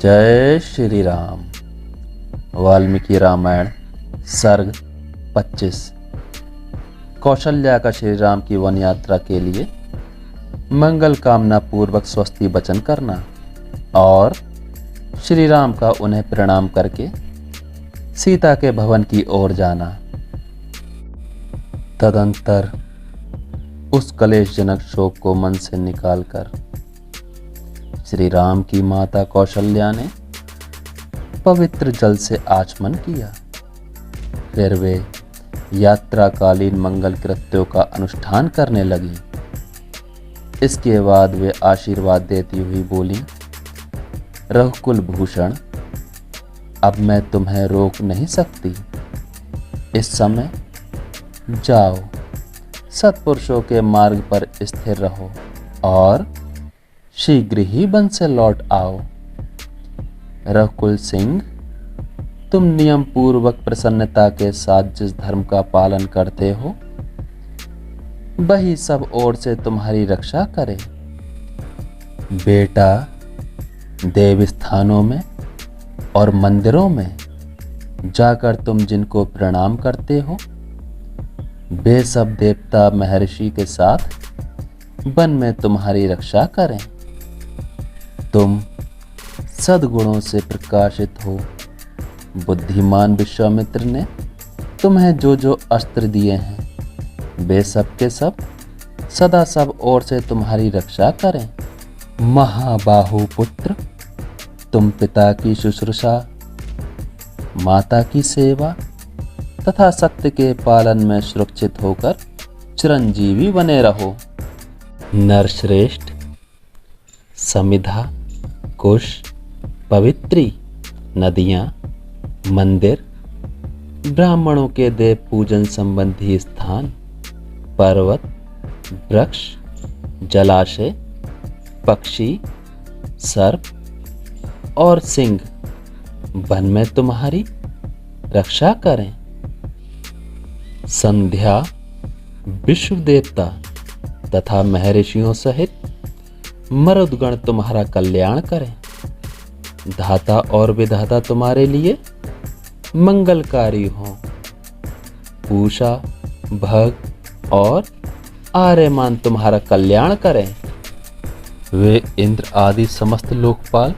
जय श्री राम। वाल्मीकि रामायण सर्ग 25। कौशल्या का श्री राम की वन यात्रा के लिए मंगल कामना पूर्वक स्वस्ति वचन करना और श्री राम का उन्हें प्रणाम करके सीता के भवन की ओर जाना। तदंतर उस कलेशजनक शोक को मन से निकालकर श्री राम की माता कौशल्या ने पवित्र जल से आचमन किया। फिर वे यात्राकालीन मंगल कृत्यों का अनुष्ठान करने लगी। इसके बाद वे आशीर्वाद देती हुई बोली, रघुकुल भूषण, अब मैं तुम्हें रोक नहीं सकती। इस समय जाओ, सत्पुरुषों के मार्ग पर स्थिर रहो और शीघ्र ही वन से लौट आओ। रघुकुल सिंह, तुम नियम पूर्वक प्रसन्नता के साथ जिस धर्म का पालन करते हो वही सब ओर से तुम्हारी रक्षा करे। बेटा, देव स्थानों में और मंदिरों में जाकर तुम जिनको प्रणाम करते हो वे सब देवता महर्षि के साथ वन में तुम्हारी रक्षा करें। तुम सद्गुणों से प्रकाशित हो। बुद्धिमान विश्वामित्र ने तुम्हें जो जो अस्त्र दिए हैं वे सब के सब सदा सब ओर से तुम्हारी रक्षा करें। महाबाहु पुत्र, तुम पिता की शुश्रूषा, माता की सेवा तथा सत्य के पालन में सुरक्षित होकर चिरंजीवी बने रहो। नरश्रेष्ठ, समिधा, कुश, पवित्री, नदियाँ, मंदिर, ब्राह्मणों के देव पूजन संबंधी स्थान, पर्वत, वृक्ष, जलाशय, पक्षी, सर्प और सिंह वन में तुम्हारी रक्षा करें। संध्या, विश्व देवता तथा महर्षियों सहित मरुदगण तुम्हारा कल्याण करें। धाता और विधाता तुम्हारे लिए मंगलकारी हों। पूषा, भग और आर्यमान तुम्हारा कल्याण करें। वे इंद्र आदि समस्त लोकपाल,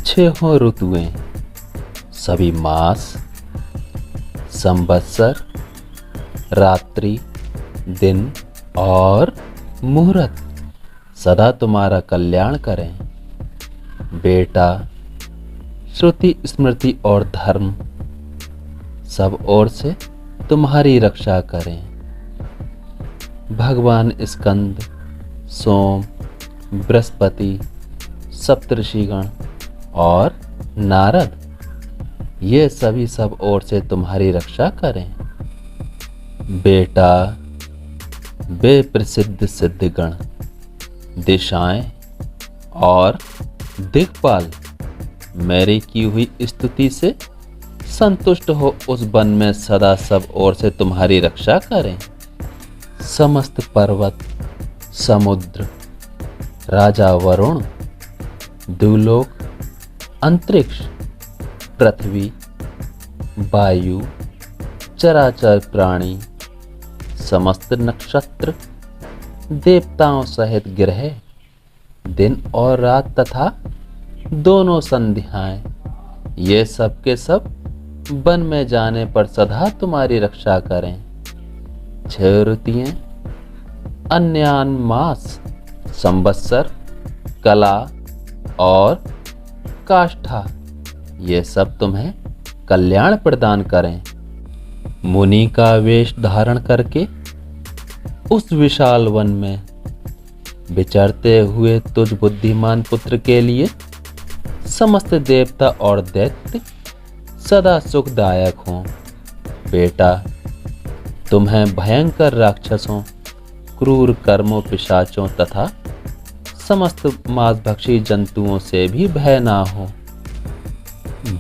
छहों ऋतुएं, सभी मास, संवत्सर, रात्रि, दिन और मुहूर्त सदा तुम्हारा कल्याण करें। बेटा, श्रुति, स्मृति और धर्म सब ओर से तुम्हारी रक्षा करें। भगवान स्कंद, सोम, बृहस्पति, सप्तऋषिगण और नारद ये सभी सब ओर से तुम्हारी रक्षा करें। बेटा, वे प्रसिद्ध सिद्धगण, दिशाएं और दिक्पाल मेरी की हुई स्तुति से संतुष्ट हो उस वन में सदा सब ओर से तुम्हारी रक्षा करें। समस्त पर्वत, समुद्र, राजा वरुण, द्युलोक, अंतरिक्ष, पृथ्वी, वायु, चराचर प्राणी, समस्त नक्षत्र, देवताओं सहित ग्रह, दिन और रात तथा दोनों संध्याएं ये सब के सब वन में जाने पर सदा तुम्हारी रक्षा करें। 6 ऋतुएं, अन्यान मास, संवत्सर, कला और काष्ठा ये सब तुम्हें कल्याण प्रदान करें। मुनि का वेश धारण करके उस विशाल वन में विचरते हुए तुझ बुद्धिमान पुत्र के लिए समस्त देवता और दैत्य सदा सुखदायक हों। बेटा, तुम्हें भयंकर राक्षसों, क्रूर कर्मों, पिशाचों तथा समस्त मांसभक्षी जंतुओं से भी भय ना हो।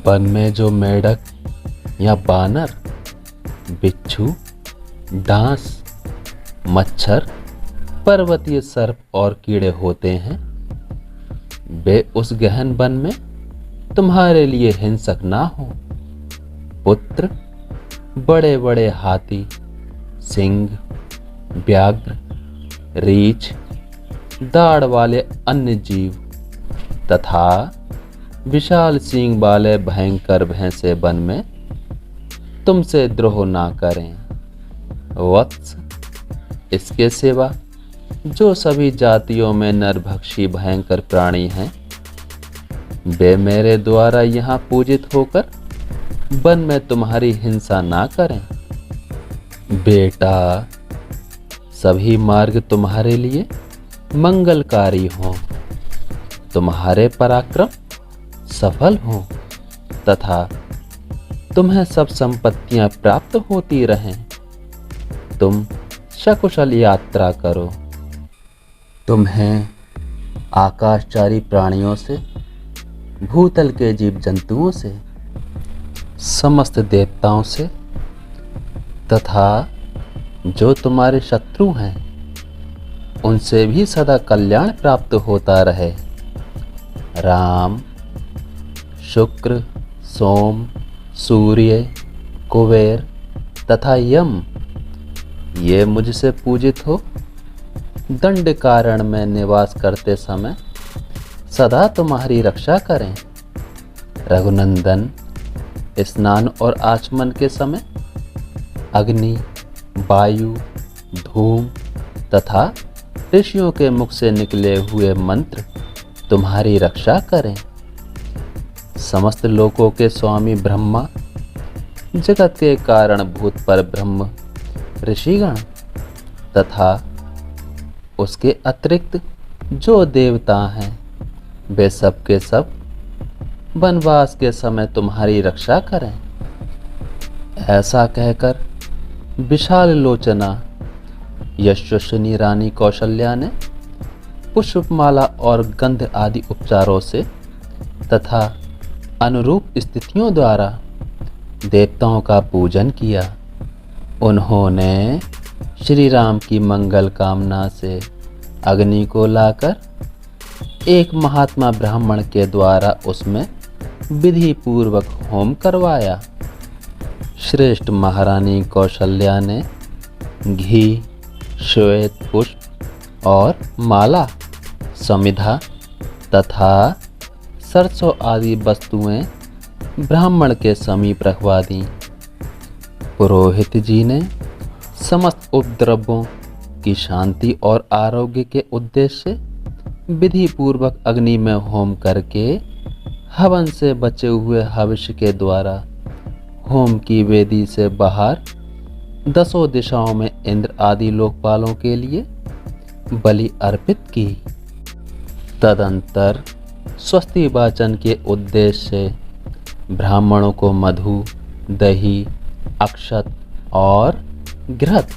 वन में जो मेढक या बानर, बिच्छू, डांस, मच्छर, पर्वतीय सर्प और कीड़े होते हैं वे उस गहन वन में तुम्हारे लिए हिंसक ना हो। पुत्र, बड़े बड़े हाथी, सिंह, व्याघ्र, रीछ, दाढ़ वाले अन्य जीव तथा विशाल सींग वाले भयंकर भैंसे वन में तुमसे द्रोह ना करें। वत्स, इसके सिवा जो सभी जातियों में नरभक्षी भयंकर प्राणी हैं, वे मेरे द्वारा यहाँ पूजित होकर वन में तुम्हारी हिंसा ना करें। बेटा, सभी मार्ग तुम्हारे लिए मंगलकारी हों, तुम्हारे पराक्रम सफल हों तथा तुम्हें सब संपत्तियां प्राप्त होती रहें। तुम सकुशल यात्रा करो। तुम्हें आकाशचारी प्राणियों से, भूतल के जीव जंतुओं से, समस्त देवताओं से तथा जो तुम्हारे शत्रु हैं उनसे भी सदा कल्याण प्राप्त होता रहे। राम, शुक्र, सोम, सूर्य, कुबेर तथा यम ये मुझसे पूजित हो दंड कारण में निवास करते समय सदा तुम्हारी रक्षा करें। रघुनंदन, स्नान और आचमन के समय अग्नि, वायु, धूम तथा ऋषियों के मुख से निकले हुए मंत्र तुम्हारी रक्षा करें। समस्त लोकों के स्वामी ब्रह्मा, जगत के कारण भूत पर ब्रह्म, ऋषिगण तथा उसके अतिरिक्त जो देवता हैं, वे सब के सब वनवास के समय तुम्हारी रक्षा करें। ऐसा कहकर विशाल लोचना यशस्विनी रानी कौशल्या ने पुष्पमाला और गंध आदि उपचारों से तथा अनुरूप स्थितियों द्वारा देवताओं का पूजन किया। उन्होंने श्री राम की मंगल कामना से अग्नि को लाकर एक महात्मा ब्राह्मण के द्वारा उसमें विधि पूर्वक होम करवाया। श्रेष्ठ महारानी कौशल्या ने घी, श्वेत पुष्प और माला, समिधा तथा सरसों आदि वस्तुएं ब्राह्मण के समीप रखवा दी। पुरोहित जी ने समस्त उपद्रवों की शांति और आरोग्य के उद्देश्य से विधि पूर्वक अग्नि में होम करके हवन से बचे हुए हविष्य के द्वारा होम की वेदी से बाहर 10 दिशाओं में इंद्र आदि लोकपालों के लिए बलि अर्पित की। तदंतर स्वस्ति वाचन के उद्देश्य से ब्राह्मणों को मधु, दही, अक्षत और घृत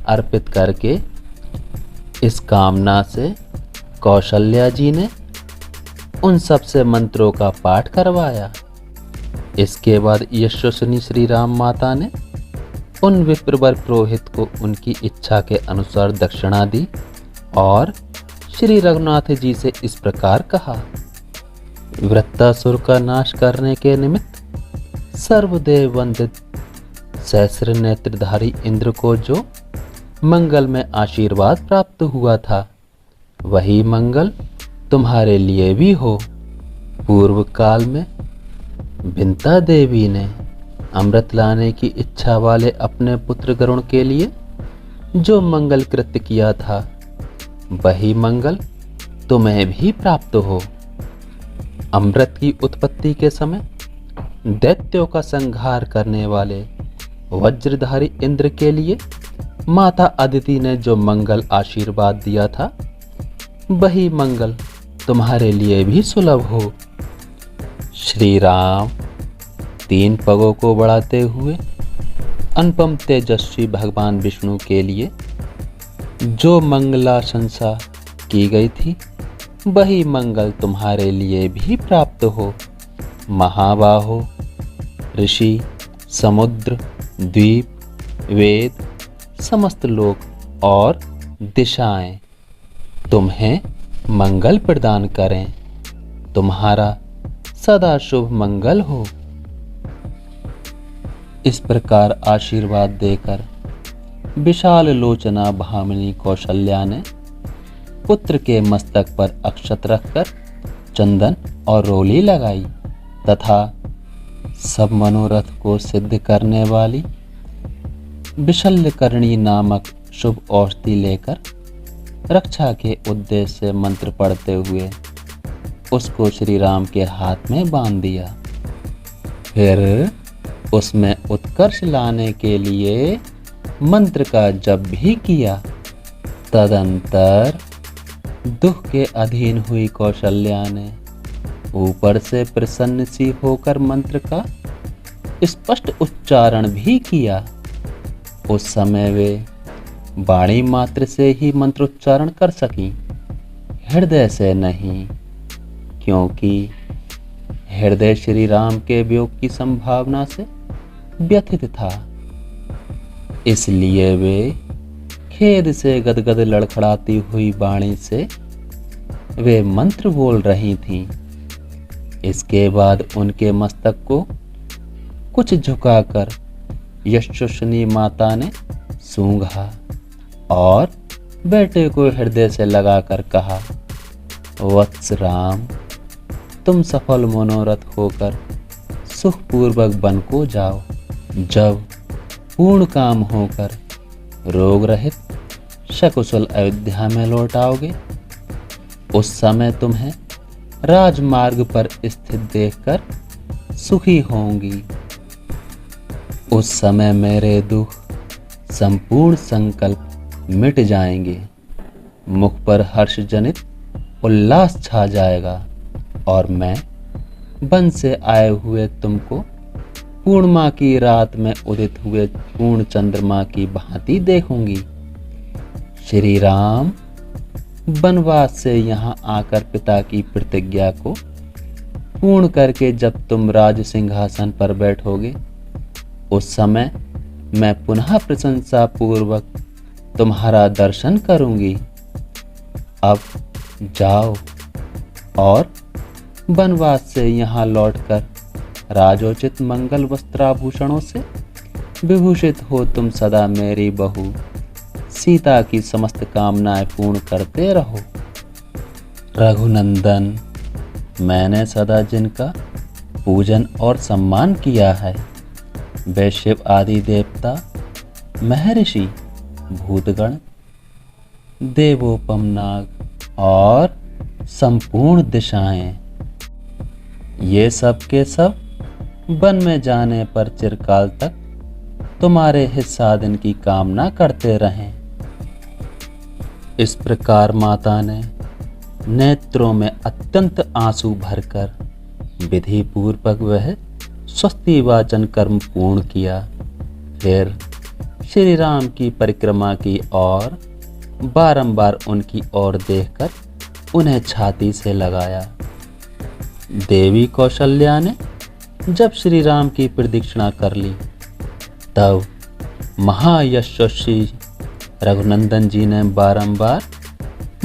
अर्पित करके इस कामना से कौशल्या जी ने उन सब से मंत्रों का पाठ करवाया। इसके बाद यशस्विनी श्री राम माता ने उन विप्रवर पुरोहित को उनकी इच्छा के अनुसार दक्षिणा दी और श्री रघुनाथ जी से इस प्रकार कहा। वृत्तासुर का नाश करने के निमित्त सर्वदेव वंदित सहस्र नेत्रधारी इंद्र को जो मंगल में आशीर्वाद प्राप्त हुआ था, वही मंगल तुम्हारे लिए भी हो। पूर्व काल में विंता देवी ने अमृत लाने की इच्छा वाले अपने पुत्र गरुण के लिए जो मंगल कृत्य किया था, वही मंगल तुम्हें भी प्राप्त हो। अमृत की उत्पत्ति के समय दैत्यों का संहार करने वाले वज्रधारी इंद्र के लिए माता अदिति ने जो मंगल आशीर्वाद दिया था, वही मंगल तुम्हारे लिए भी सुलभ हो। श्री राम 3 पगों को बढ़ाते हुए अनुपम तेजस्वी भगवान विष्णु के लिए जो मंगलाशंसा की गई थी, वही मंगल तुम्हारे लिए भी प्राप्त हो। महाबाहो, ऋषि, समुद्र, द्वीप, वेद, समस्त लोक और दिशाएं तुम्हें मंगल प्रदान करें। तुम्हारा सदा शुभ मंगल हो। इस प्रकार आशीर्वाद देकर विशाल लोचना भामिनी कौशल्या ने पुत्र के मस्तक पर अक्षत रखकर चंदन और रोली लगाई तथा सब मनोरथ को सिद्ध करने वाली विशल्यकर्णी नामक शुभ औषधि लेकर रक्षा के उद्देश्य से मंत्र पढ़ते हुए उसको श्री राम के हाथ में बांध दिया। फिर उसमें उत्कर्ष लाने के लिए मंत्र का जप भी किया। तदंतर दुख के अधीन हुई कौशल्या ने ऊपर से प्रसन्न सी होकर मंत्र का स्पष्ट उच्चारण भी किया। उस समय वे वाणी मात्र से ही मंत्रोच्चारण कर सकी, हृदय से नहीं, क्योंकि हृदय श्री राम के वियोग की संभावना से व्यथित था। इसलिए वे खेद से गदगद लड़खड़ाती हुई वाणी से वे मंत्र बोल रही थीं। इसके बाद उनके मस्तक को कुछ झुकाकर यशस्विनी माता ने सूंघा और बेटे को हृदय से लगाकर कहा, वत्स राम, तुम सफल मनोरथ होकर सुखपूर्वक वन को जाओ। जब पूर्ण काम होकर रोग रहित सकुशल अयोध्या में लौट आओगे, उस समय तुम्हें राजमार्ग पर स्थित देखकर सुखी होंगी। उस समय मेरे दुख संपूर्ण संकल्प मिट जाएंगे, मुख पर हर्ष जनित उल्लास छा जाएगा और मैं वन से आए हुए तुमको पूर्णिमा की रात में उदित हुए पूर्ण चंद्रमा की भांति देखूंगी। श्री राम वनवास से यहाँ आकर पिता की प्रतिज्ञा को पूर्ण करके जब तुम राज सिंहासन पर बैठोगे, उस समय मैं पुनः प्रशंसा पूर्वक तुम्हारा दर्शन करूंगी। अब जाओ और वनवास से यहाँ लौटकर राजोचित मंगल वस्त्राभूषणों से विभूषित हो तुम सदा मेरी बहू सीता की समस्त कामनाएं पूर्ण करते रहो। रघुनंदन, मैंने सदा जिनका पूजन और सम्मान किया है, वे शिव आदि देवता, महर्षि, भूतगण, देवोपम नाग और संपूर्ण दिशाएं, ये सब के सब वन में जाने पर चिरकाल तक तुम्हारे हिस्सादिन की कामना करते रहें। इस प्रकार माता ने नेत्रों में अत्यंत आंसू भरकर विधि पूर्वक वह स्वस्ति वाचन कर्म पूर्ण किया। फिर श्री राम की परिक्रमा की और बारंबार उनकी ओर देखकर उन्हें छाती से लगाया। देवी कौशल्या ने जब श्री राम की प्रदक्षिणा कर ली, तब महायशस्वी रघुनंदन जी ने बारंबार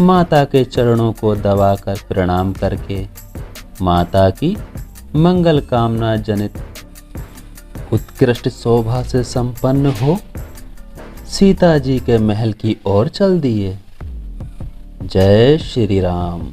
माता के चरणों को दबाकर प्रणाम करके माता की मंगल कामना जनित उत्कृष्ट शोभा से संपन्न हो सीता जी के महल की ओर चल दिए। जय श्री राम।